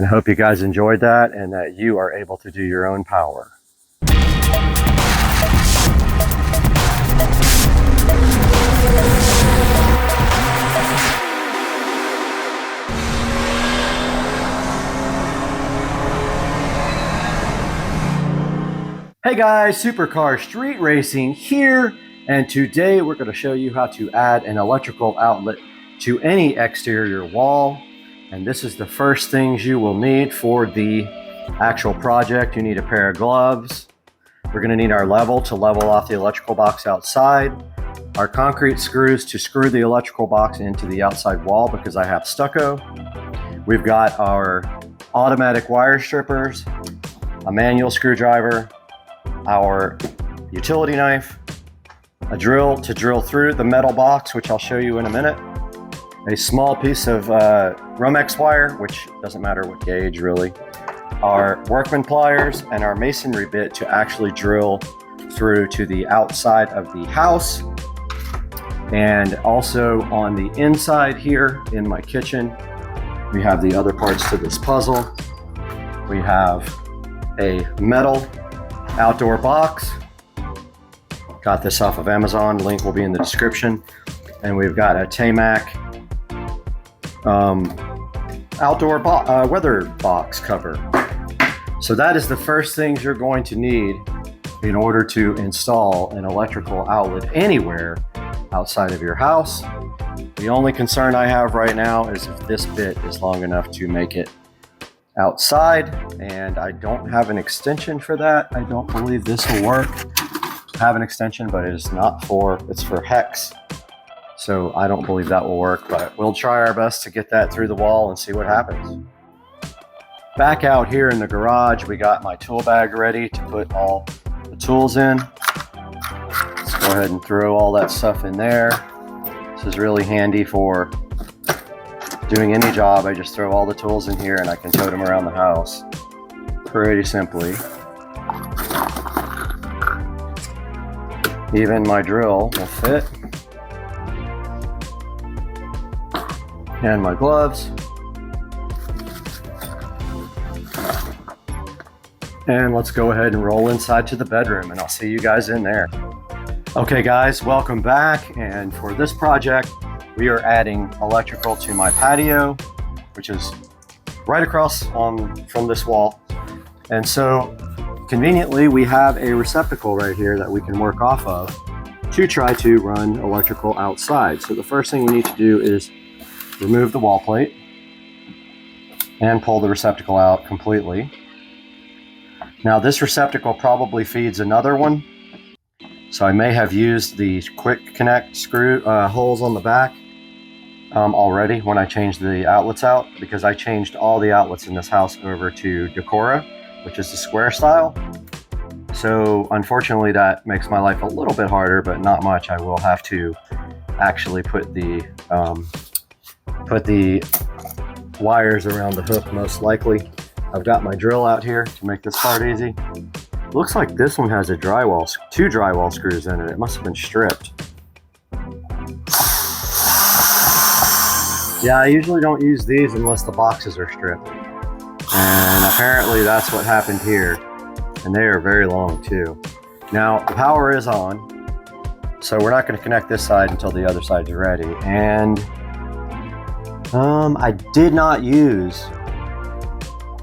And I hope you guys enjoyed that and that you are able to do your own power. Hey guys, Supercar Street Racing here, and today we're going to show you how to add an electrical outlet to any exterior wall. And this is the first things you will need for the actual project. You need a pair of gloves. We're going to need our level to level off the electrical box outside, our concrete screws to screw the electrical box into the outside wall because I have stucco. We've got our automatic wire strippers, a manual screwdriver, our utility knife, a drill to drill through the metal box, which I'll show you in a minute, a small piece of Romex wire, which doesn't matter what gauge really, our workman pliers, and our masonry bit to actually drill through to the outside of the house. And also on the inside here in my kitchen, we have the other parts to this puzzle. We have a metal outdoor box. Got this off of Amazon, link will be in the description. And we've got a TayMac outdoor weather box cover. So that is the first things you're going to need in order to install an electrical outlet anywhere outside of your house. The only concern I have right now is if this bit is long enough to make it outside, and I don't have an extension for that. I don't believe this will work. I have an extension, but it is not for, it's for hex. So I don't believe that will work, but we'll try our best to get that through the wall and see what happens. Back out here in the garage, we got my tool bag ready to put all the tools in. Let's go ahead and throw all that stuff in there. This is really handy for doing any job. I just throw all the tools in here and I can tote them around the house pretty simply. Even my drill will fit. And my gloves. And let's go ahead and roll inside to the bedroom, and I'll see you guys in there. Okay guys, welcome back. And for this project, we are adding electrical to my patio, which is right across from this wall. And so conveniently, we have a receptacle right here that we can work off of to try to run electrical outside. So the first thing we need to do is remove the wall plate and pull the receptacle out completely. Now this receptacle probably feeds another one. So I may have used the quick connect screw holes on the back already when I changed the outlets out, because I changed all the outlets in this house over to Decora, which is the square style. So unfortunately that makes my life a little bit harder, but not much. I will have to actually put the wires around the hook most likely. I've got my drill out here to make this part easy. Looks like this one has a two drywall screws in it. It must have been stripped. Yeah, I usually don't use these unless the boxes are stripped. And apparently that's what happened here. And they are very long too. Now the power is on, so we're not going to connect this side until the other side's ready. And I did not use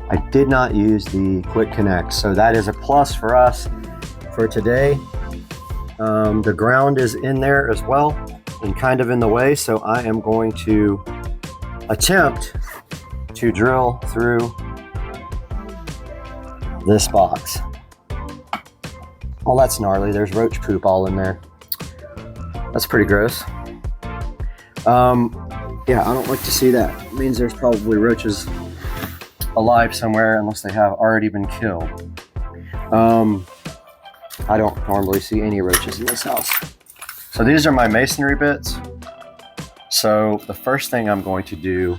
the quick connect, so that is a plus for us for today. The ground is in there as well and kind of in the way, so I am going to attempt to drill through this box. Well, that's gnarly. There's roach poop all in there. That's pretty gross. Yeah, I don't like to see that. It means there's probably roaches alive somewhere unless they have already been killed. I don't normally see any roaches in this house. So these are my masonry bits. So the first thing I'm going to do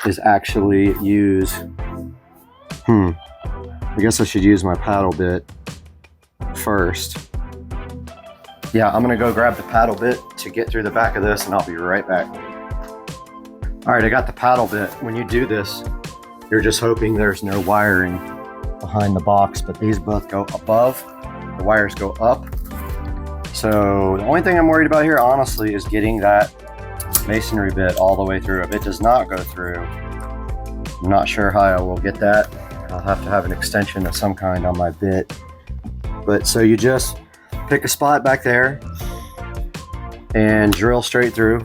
is actually use, I guess I should use my paddle bit first. Yeah, I'm gonna go grab the paddle bit to get through the back of this and I'll be right back. All right, I got the paddle bit. When you do this, You're just hoping there's no wiring behind the box, but these both go above, the wires go up. So the only thing I'm worried about here, honestly, is getting that masonry bit all the way through. If it does not go through, I'm not sure how I will get that. I'll have to have an extension of some kind on my bit. But so you just pick a spot back there and drill straight through.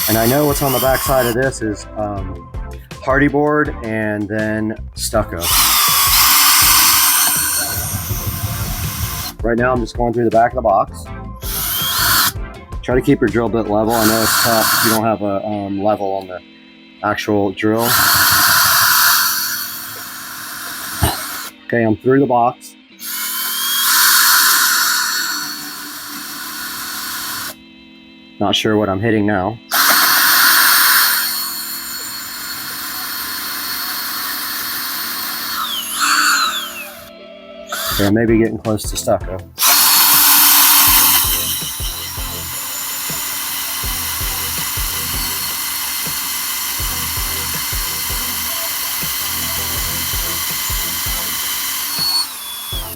And I know what's on the back side of this is hardy board and then stucco. Right now I'm just going through the back of the box. Try to keep your drill bit level. I know it's tough if you don't have a level on the actual drill. Okay, I'm through the box. Not sure what I'm hitting now. Okay, maybe getting close to stucco.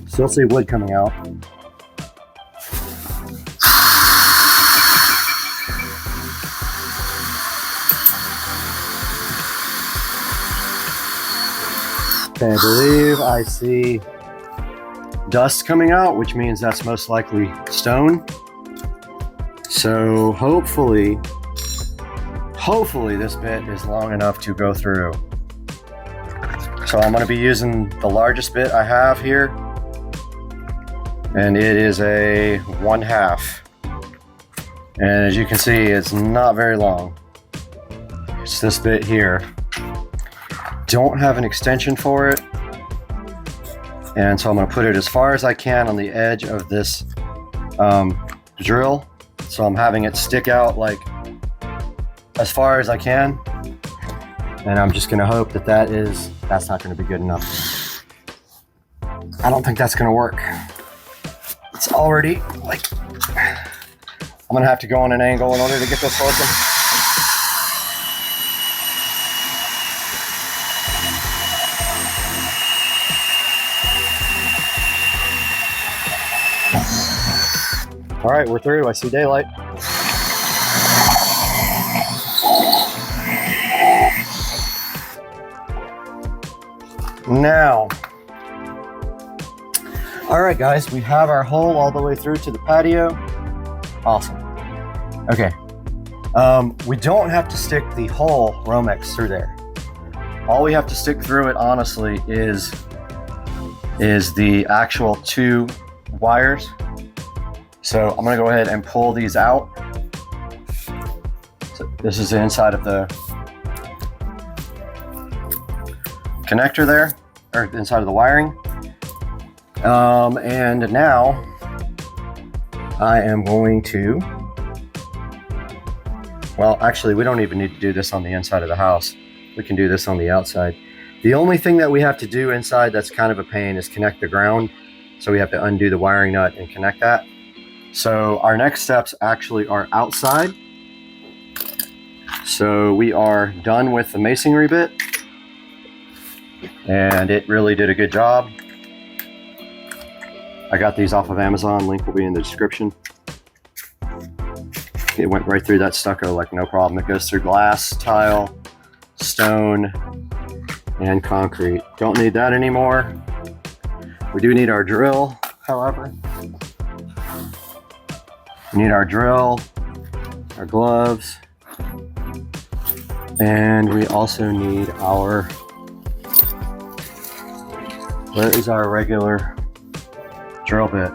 Still see wood coming out. Okay, I believe I see dust coming out, which means that's most likely stone. So hopefully this bit is long enough to go through. So I'm going to be using the largest bit I have here, and it is a 1/2. And as you can see, it's not very long. It's this bit here. Don't have an extension for it. And so I'm going to put it as far as I can on the edge of this drill. So I'm having it stick out like as far as I can. And I'm just going to hope that that's not going to be good enough. I don't think that's going to work. It's already like, I'm going to have to go on an angle in order to get this working. All right, we're through. I see daylight. Now, all right, guys, we have our hole all the way through to the patio. Awesome. Okay. We don't have to stick the whole Romex through there. All we have to stick through it, honestly, is the actual 2 wires. So I'm gonna go ahead and pull these out. So this is the inside of the connector there, or inside of the wiring. And now I am going to, well, actually we don't even need to do this on the inside of the house. We can do this on the outside. The only thing that we have to do inside that's kind of a pain is connect the ground. So we have to undo the wiring nut and connect that. So our next steps actually are outside. So we are done with the masonry bit, and it really did a good job. I got these off of Amazon, link will be in the description. It went right through that stucco like no problem. It goes through glass, tile, stone, and concrete. Don't need that anymore. We do need our drill, however. We need our drill, our gloves, and we also need our, where is our regular drill bit?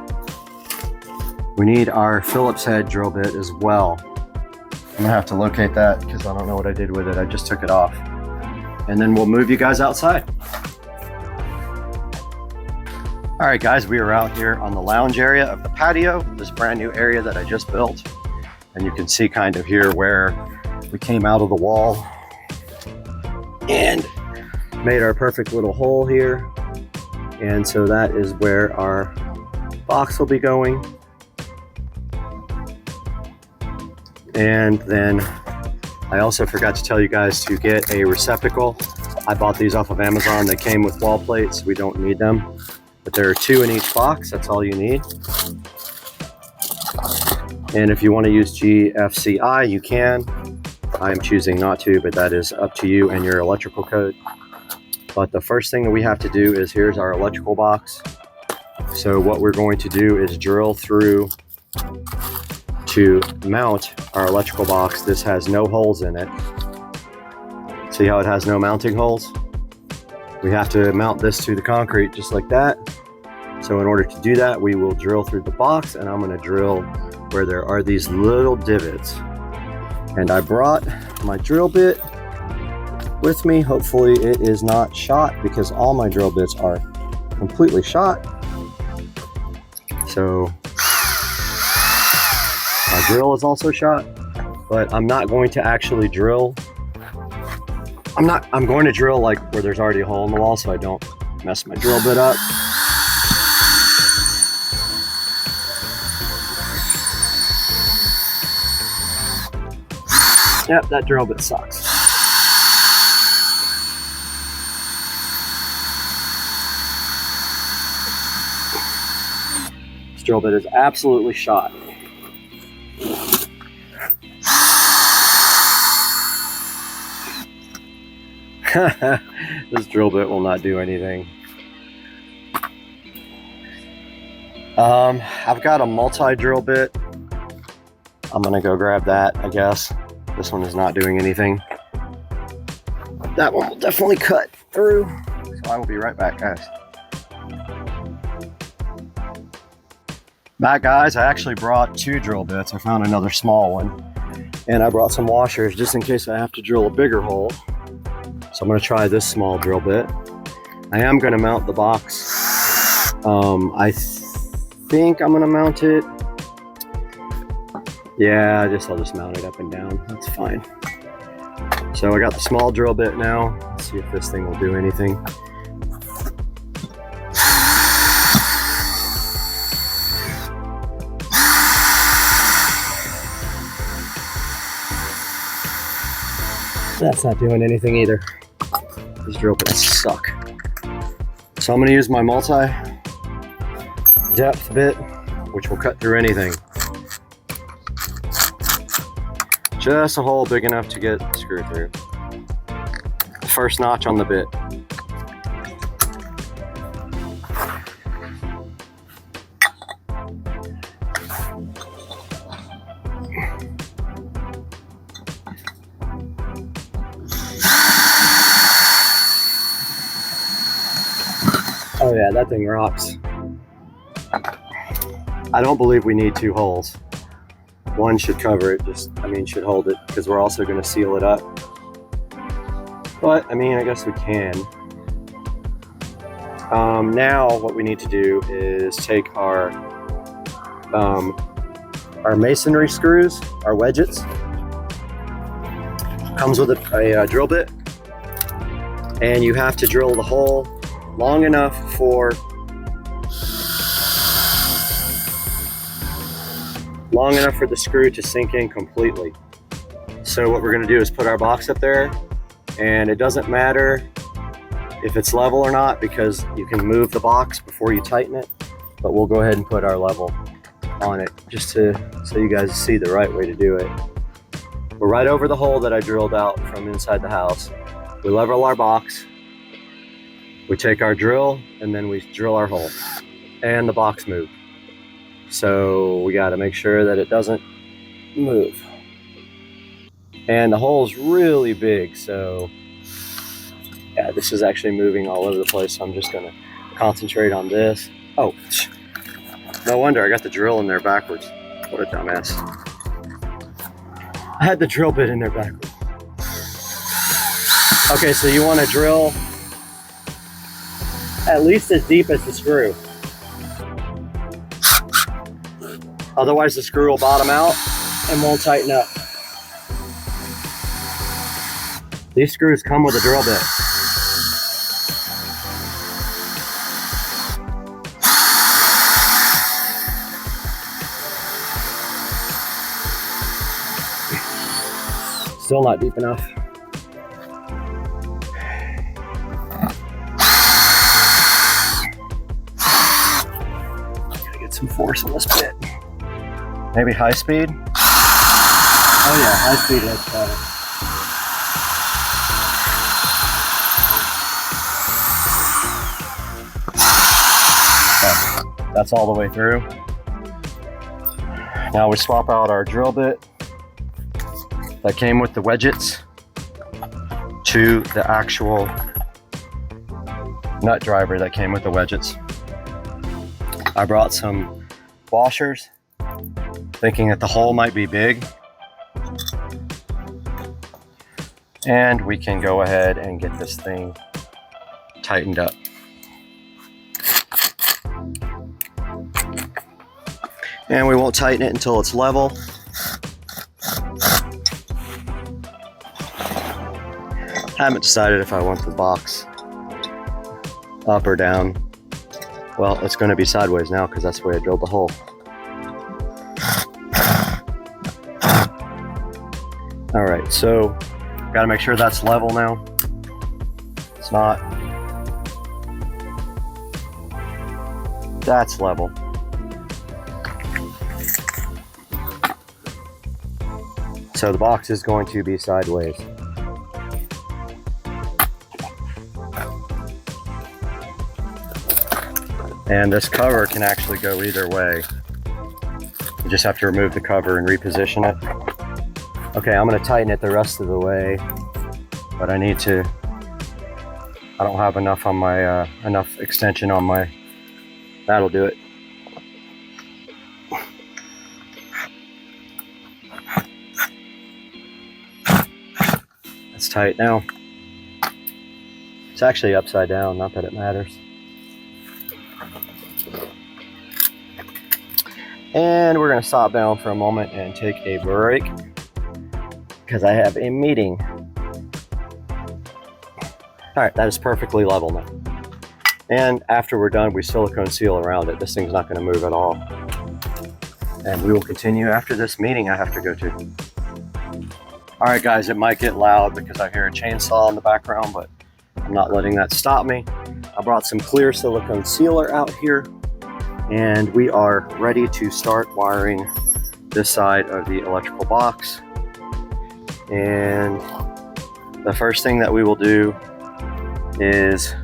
We need our Phillips head drill bit as well. I'm gonna have to locate that because I don't know what I did with it. I just took it off. And then we'll move you guys outside. All right, guys, we are out here on the lounge area of the patio, this brand new area that I just built. And you can see kind of here where we came out of the wall and made our perfect little hole here. And so that is where our box will be going. And then I also forgot to tell you guys to get a receptacle. I bought these off of Amazon. They came with wall plates. We don't need them, but there are 2 in each box. That's all you need. And if you want to use GFCI, you can. I am choosing not to, but that is up to you and your electrical code. But the first thing that we have to do is, here's our electrical box. So what we're going to do is drill through to mount our electrical box. This has no holes in it. See how it has no mounting holes? We have to mount this to the concrete just like that. So in order to do that, we will drill through the box, and I'm going to drill where there are these little divots. And I brought my drill bit with me. Hopefully it is not shot, because all my drill bits are completely shot. So my drill is also shot, but I'm not going to actually drill. I'm going to drill like where there's already a hole in the wall, so I don't mess my drill bit up. Yep, that drill bit sucks. This drill bit is absolutely shot. This drill bit will not do anything. I've got a multi-drill bit. I'm gonna go grab that, I guess. This one is not doing anything. That one will definitely cut through. So I will be right back, guys. Back, guys, I actually brought 2 drill bits. I found another small one. And I brought some washers just in case I have to drill a bigger hole. So I'm gonna try this small drill bit. I am gonna mount the box. I think I'm gonna mount it. Yeah, I'll just mount it up and down. That's fine. So I got the small drill bit now. Let's see if this thing will do anything. That's not doing anything either. These drill bits suck. So I'm gonna use my multi-depth bit, which will cut through anything. Just a hole big enough to get screwed through. The first notch on the bit. Oh yeah, that thing rocks. I don't believe we need 2 holes. One should cover it, should hold it, because we're also going to seal it up. But, I guess we can. Now what we need to do is take our masonry screws, our wedgets. Comes with a drill bit. And you have to drill the hole long enough for the screw to sink in completely. So what we're going to do is put our box up there, and it doesn't matter if it's level or not, because you can move the box before you tighten it, but we'll go ahead and put our level on it just so you guys see the right way to do it. We're right over the hole that I drilled out from inside the house. We level our box, we take our drill, and then we drill our hole, and the box moved. So we got to make sure that it doesn't move. And the hole's really big, so yeah, this is actually moving all over the place. So I'm just going to concentrate on this. Oh, no wonder I got the drill in there backwards. What a dumbass. I had the drill bit in there backwards. Okay, so you want to drill at least as deep as the screw. Otherwise the screw will bottom out and won't tighten up. These screws come with a drill bit. Still not deep enough. some force on this bit. Maybe high speed? Oh yeah, high speed is better. Okay, that's all the way through. Now we swap out our drill bit that came with the wedgets to the actual nut driver that came with the wedgets. I brought some washers, thinking that the hole might be big. And we can go ahead and get this thing tightened up. And we won't tighten it until it's level. I haven't decided if I want the box up or down. Well, it's going to be sideways now because that's the way I drilled the hole. All right, so got to make sure that's level now. It's not. That's level. So the box is going to be sideways. And this cover can actually go either way. You just have to remove the cover and reposition it. Okay, I'm going to tighten it the rest of the way, but I don't have enough on my, enough extension on my, that'll do it. It's tight now. It's actually upside down, not that it matters. And we're going to stop down for a moment and take a break because I have a meeting. All right, that is perfectly level now. And after we're done, we silicone seal around it. This thing's not going to move at all. And we will continue after this meeting I have to go to. All right, guys, it might get loud because I hear a chainsaw in the background, but I'm not letting that stop me. I brought some clear silicone sealer out here, and we are ready to start wiring this side of the electrical box. And the first thing that we will do is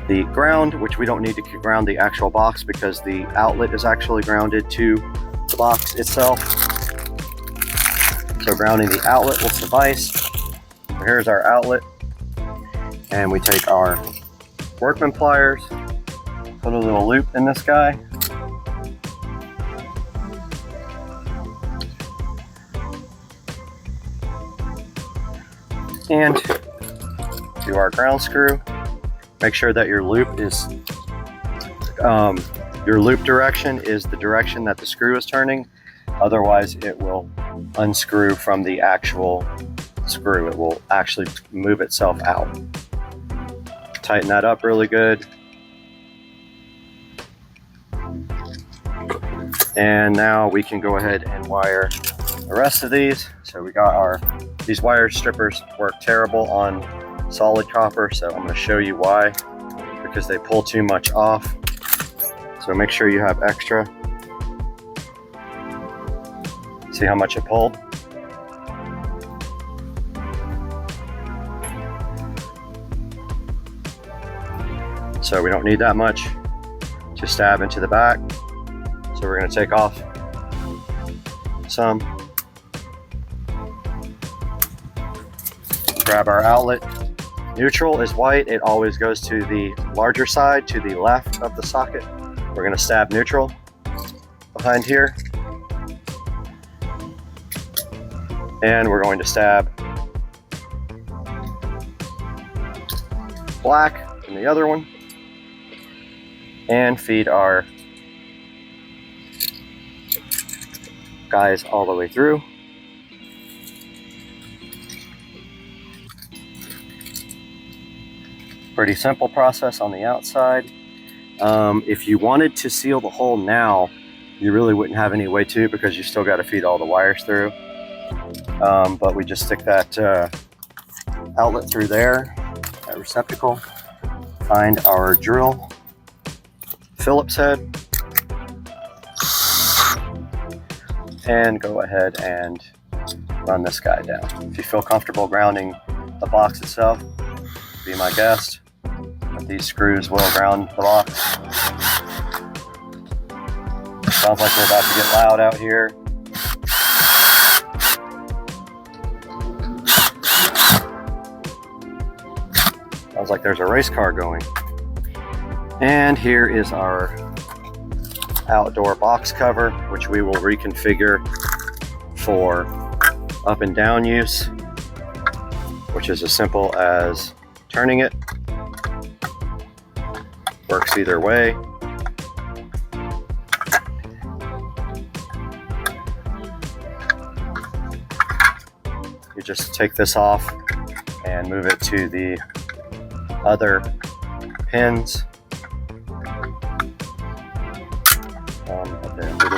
the ground, which we don't need to ground the actual box because the outlet is actually grounded to the box itself. So grounding the outlet will suffice. So here's our outlet. And we take our workman pliers, put a little loop in this guy. And do our ground screw. Make sure that your loop is, your loop direction is the direction that the screw is turning. Otherwise it will unscrew from the actual screw. It will actually move itself out. Tighten that up really good. And now we can go ahead and wire the rest of these. So we got these wire strippers work terrible on solid copper, so I'm going to show you why, because they pull too much off. So make sure you have extra. See how much it pulled? So we don't need that much to stab into the back. So we're going to take off some. Grab our outlet. Neutral is white. It always goes to the larger side, to the left of the socket. We're going to stab neutral behind here. And we're going to stab black in the other one. And feed our guys all the way through. Pretty simple process on the outside. If you wanted to seal the hole now, you really wouldn't have any way to, because you still got to feed all the wires through. But we just stick that outlet through there, that receptacle, find our drill Phillips head, and go ahead and run this guy down. If you feel comfortable grounding the box itself, be my guest, but these screws will ground the box. Sounds like we're about to get loud out here. Sounds like there's a race car going. And here is our outdoor box cover, which we will reconfigure for up and down use, which is as simple as turning it. Works either way. You just take this off and move it to the other pins.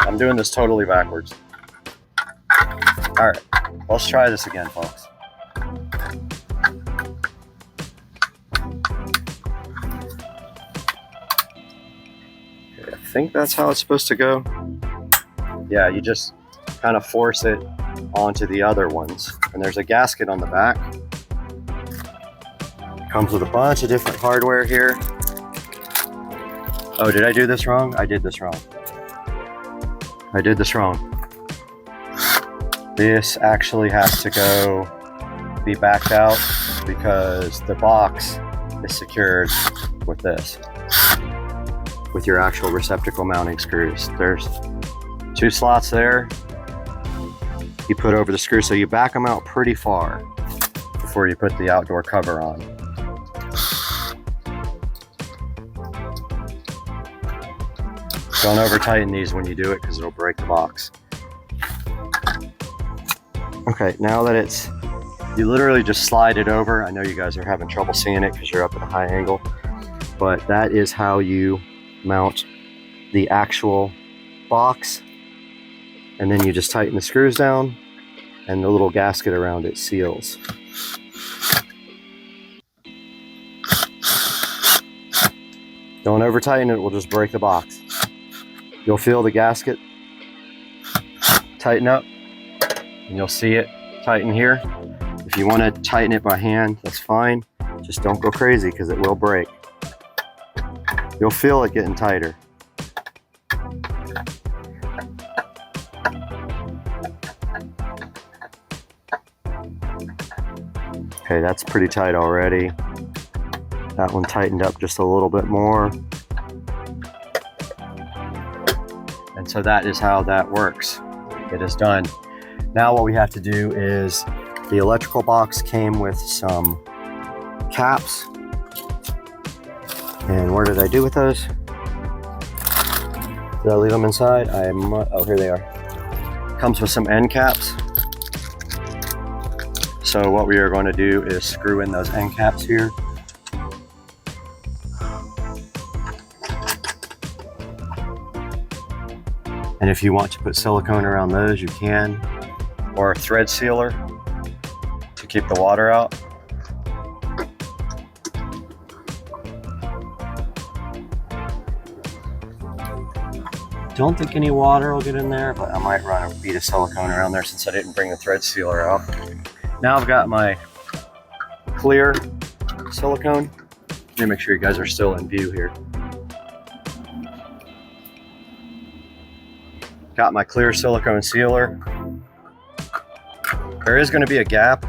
I'm doing this totally backwards. All right, let's try this again, folks. Okay, I think that's how it's supposed to go. Yeah, you just kind of force it onto the other ones. And there's a gasket on the back. Comes with a bunch of different hardware here. Oh, did I do this wrong? I did this wrong. I did this wrong. This actually has to be backed out because the box is secured with this, with your actual receptacle mounting screws. There's 2 slots there. You put over the screw, so you back them out pretty far before you put the outdoor cover on. Don't over tighten these when you do it because it'll break the box. Okay, now that you literally just slide it over. I know you guys are having trouble seeing it because you're up at a high angle, but that is how you mount the actual box. And then you just tighten the screws down and the little gasket around it seals. Don't over tighten it, it will just break the box. You'll feel the gasket tighten up and you'll see it tighten here. If you want to tighten it by hand, that's fine. Just don't go crazy because it will break. You'll feel it getting tighter. Okay, that's pretty tight already. That one tightened up just a little bit more. And so that is how that works. It is done. Now what we have to do is, the electrical box came with some caps. And where did I do with those? Did I leave them inside? Oh, here they are. Comes with some end caps. So what we are going to do is screw in those end caps here. And if you want to put silicone around those, you can, or a thread sealer to keep the water out. Don't think any water will get in there, but I might run a bead of silicone around there since I didn't bring the thread sealer out. Now I've got my clear silicone. Let me make sure you guys are still in view here. Got my clear silicone sealer. There is going to be a gap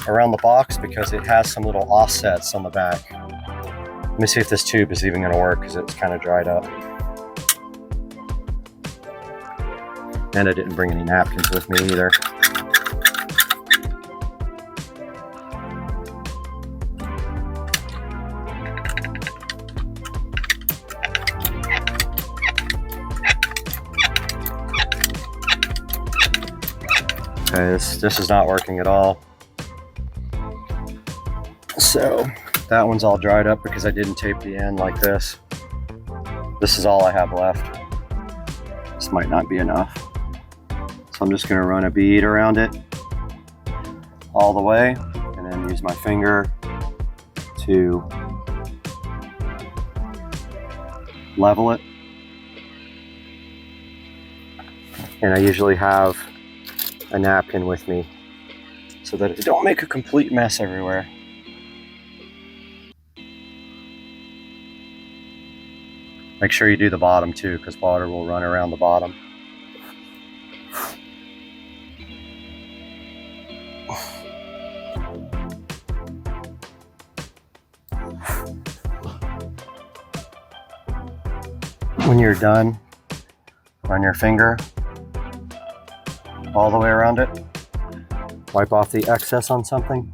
around the box because it has some little offsets on the back. Let me see if this tube is even going to work because it's kind of dried up. And I didn't bring any napkins with me either. Okay, this is not working at all. So that one's all dried up because I didn't tape the end like this. This is all I have left. This might not be enough. So I'm just going to run a bead around it all the way and then use my finger to level it. And I usually have a napkin with me so that it don't make a complete mess everywhere. Make sure you do the bottom too, because water will run around the bottom. When you're done, run your finger all the way around it. Wipe off the excess on something.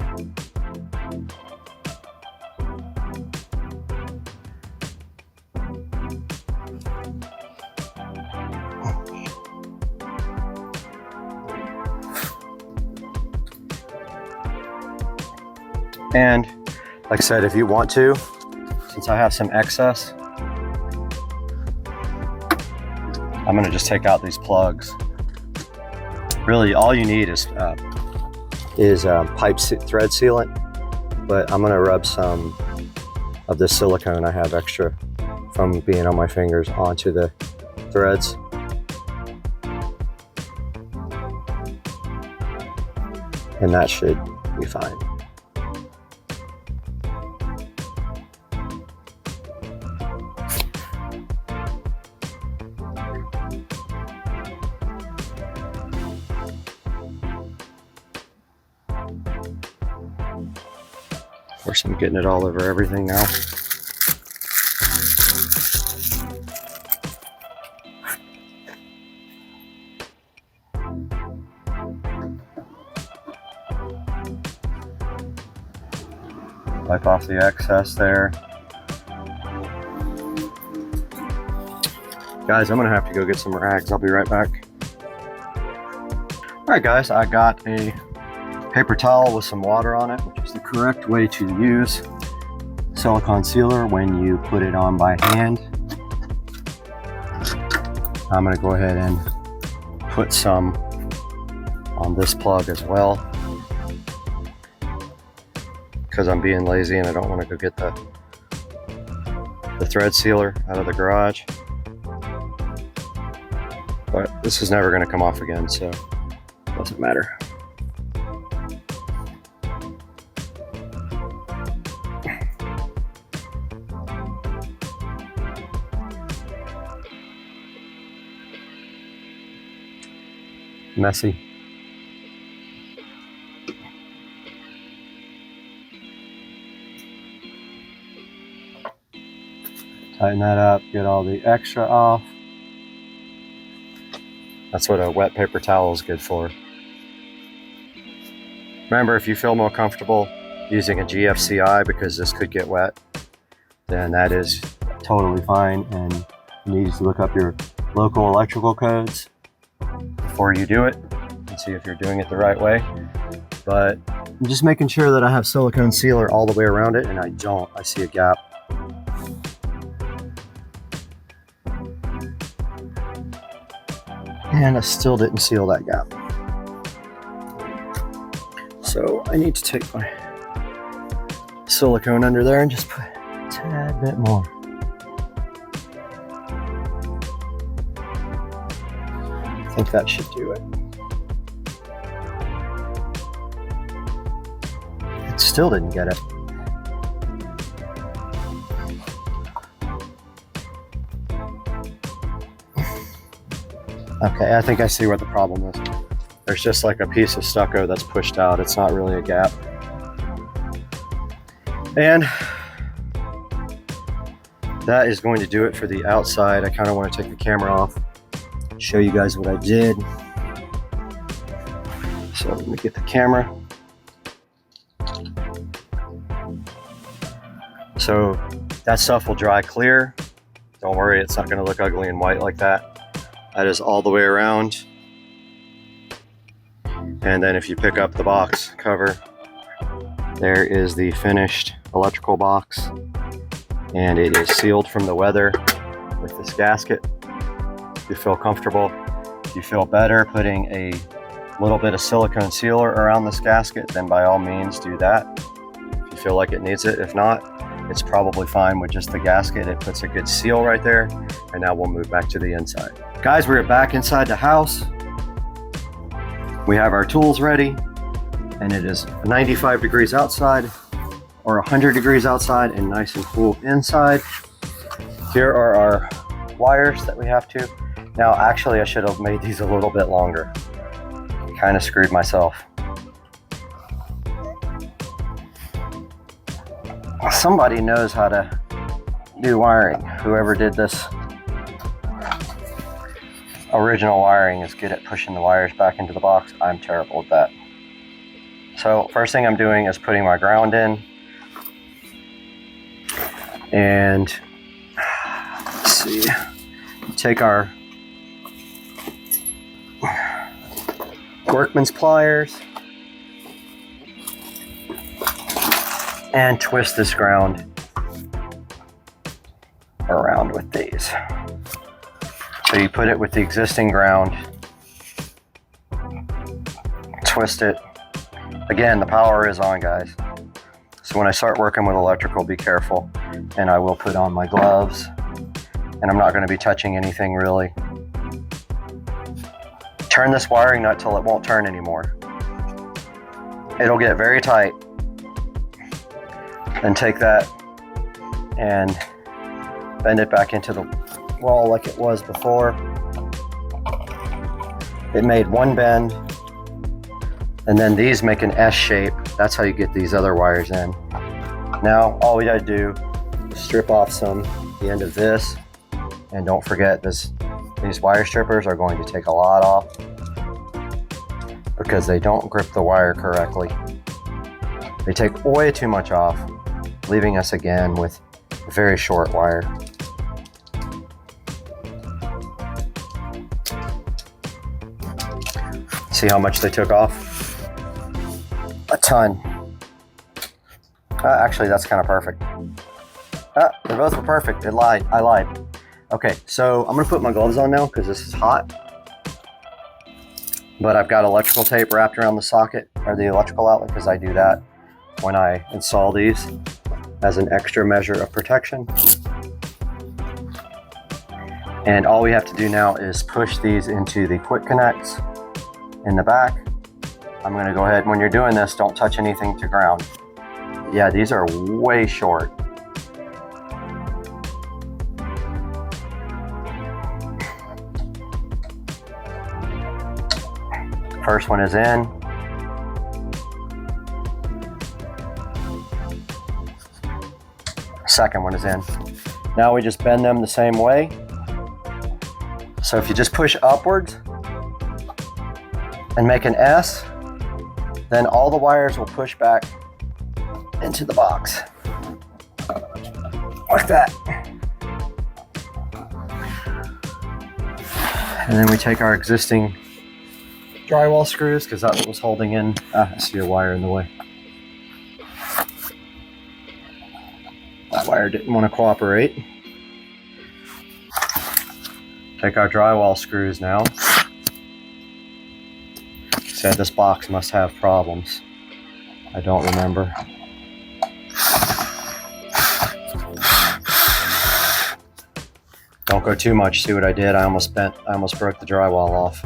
And like I said, if you want to, since I have some excess, I'm gonna just take out these plugs. Really, all you need is pipe thread sealant, but I'm gonna rub some of the silicone I have extra from being on my fingers onto the threads. And that should be fine. Of course, I'm getting it all over everything now. Wipe off the excess there. Guys, I'm gonna have to go get some rags. I'll be right back. All right, guys, I got a paper towel with some water on it, which is the correct way to use silicone sealer when you put it on by hand. I'm gonna go ahead and put some on this plug as well, because I'm being lazy and I don't want to go get the thread sealer out of the garage. But this is never going to come off again, so it doesn't matter. Messy. Tighten that up, get all the extra off. That's what a wet paper towel is good for. Remember, if you feel more comfortable using a GFCI because this could get wet, then that is totally fine, and you need to look up your local electrical codes before you do it and see if you're doing it the right way. But I'm just making sure that I have silicone sealer all the way around it, and I don't. I see a gap. And I still didn't seal that gap. So I need to take my silicone under there and just put a tad bit more. I think that should do it. It still didn't get it. Okay, I think I see what the problem is. There's just like a piece of stucco that's pushed out. It's not really a gap. And that is going to do it for the outside. I kind of want to take the camera off, show you guys what I did. So let me get the camera. So that stuff will dry clear. Don't worry, it's not going to look ugly and white like that. That is all the way around. And then if you pick up the box cover, there is the finished electrical box. And it is sealed from the weather with this gasket. If you feel comfortable, if you feel better putting a little bit of silicone sealer around this gasket, then by all means do that. If you feel like it needs it. If not, it's probably fine with just the gasket. It puts a good seal right there. And now we'll move back to the inside. Guys, we're back inside the house. We have our tools ready, and it is 95 degrees outside or 100 degrees outside and nice and cool inside. Here are our wires that we have to. Now, actually, I should have made these a little bit longer. Kind of screwed myself. Somebody knows how to do wiring. Whoever did this original wiring is good at pushing the wires back into the box. I'm terrible at that. So first thing I'm doing is putting my ground in. And let's see, take our workman's pliers and twist this ground around with these. So you put it with the existing ground, twist it. Again, the power is on, guys. So when I start working with electrical, be careful. And I will put on my gloves, and I'm not going to be touching anything really. Turn this wiring nut till it won't turn anymore. It'll get very tight. Then take that and bend it back into the wall like it was before. It made one bend, and then these make an S shape. That's how you get these other wires in. Now all we gotta do is strip off the end of this, and don't forget these wire strippers are going to take a lot off because they don't grip the wire correctly. They take way too much off, leaving us again with a very short wire. See how much they took off? A ton. Actually, that's kind of perfect. They both were perfect. I lied. Okay, so I'm gonna put my gloves on now because this is hot. But I've got electrical tape wrapped around the socket or the electrical outlet because I do that when I install these as an extra measure of protection. And all we have to do now is push these into the quick connects in the back. I'm gonna go ahead, when you're doing this, don't touch anything to ground. Yeah, these are way short. First one is in. Second one is in. Now we just bend them the same way. So if you just push upwards and make an S, then all the wires will push back into the box. Like that. And then we take our existing drywall screws, because that's what was holding in. I see a wire in the way. That wire didn't want to cooperate. Take our drywall screws now. Said this box must have problems. I don't remember. Don't go too much. See what I did? I almost broke the drywall off.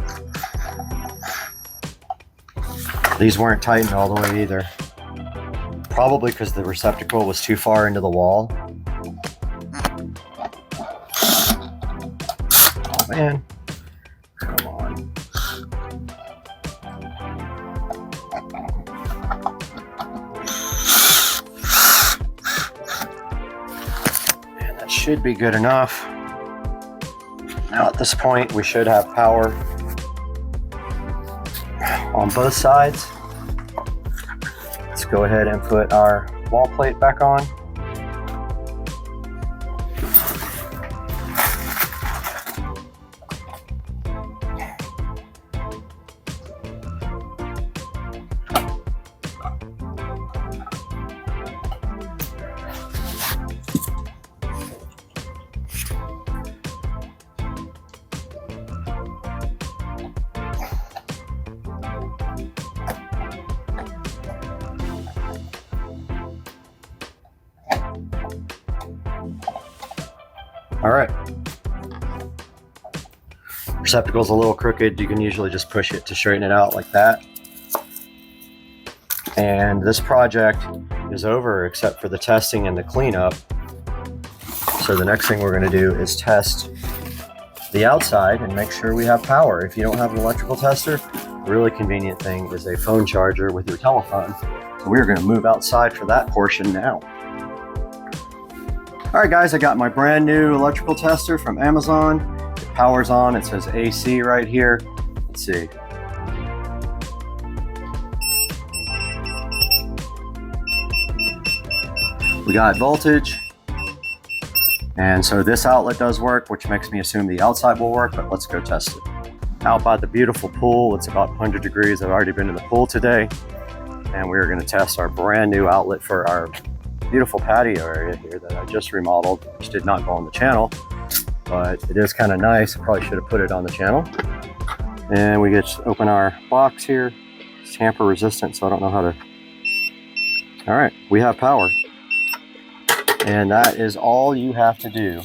These weren't tightened all the way either. Probably because the receptacle was too far into the wall. Oh man. Come on. And that should be good enough. Now at this point, we should have power on both sides. Let's go ahead and put our wall plate back on. All right. receptacle's a little crooked, you can usually just push it to straighten it out like that. And this project is over except for the testing and the cleanup. So the next thing we're going to do is test the outside and make sure we have power. If you don't have an electrical tester, a really convenient thing is a phone charger with your telephone. So we're going to move outside for that portion now. All right, guys, I got my brand new electrical tester from Amazon. It powers on. It says AC right here. Let's see. We got voltage. And so this outlet does work, which makes me assume the outside will work, but let's go test it. Out by the beautiful pool, it's about 100 degrees. I've already been in the pool today. And we're gonna test our brand new outlet for our beautiful patio area here that I just remodeled, which did not go on the channel, but it is kind of nice. I probably should have put it on the channel. And we get to open our box here. It's tamper resistant, so I don't know how to. All right, we have power. And that is all you have to do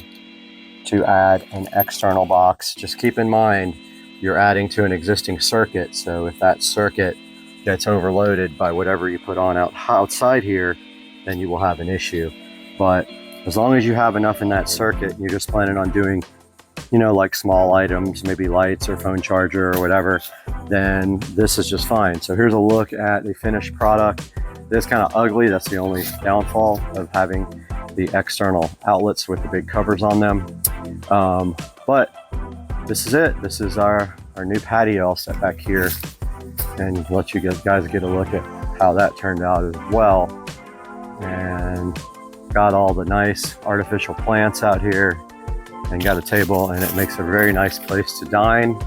to add an external box. Just keep in mind, you're adding to an existing circuit. So if that circuit gets overloaded by whatever you put on outside here, then you will have an issue. But as long as you have enough in that circuit, and you're just planning on doing, you know, like small items, maybe lights or phone charger or whatever, then this is just fine. So here's a look at the finished product. It's kind of ugly. That's the only downfall of having the external outlets with the big covers on them. But this is it. This is our new patio. I'll step back here and let you guys get a look at how that turned out as well. And got all the nice artificial plants out here and got a table, and it makes a very nice place to dine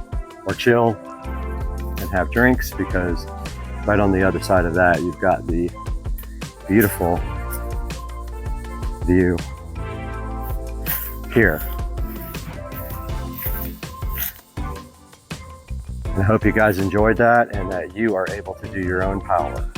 or chill and have drinks, because right on the other side of that, you've got the beautiful view here. I hope you guys enjoyed that and that you are able to do your own power.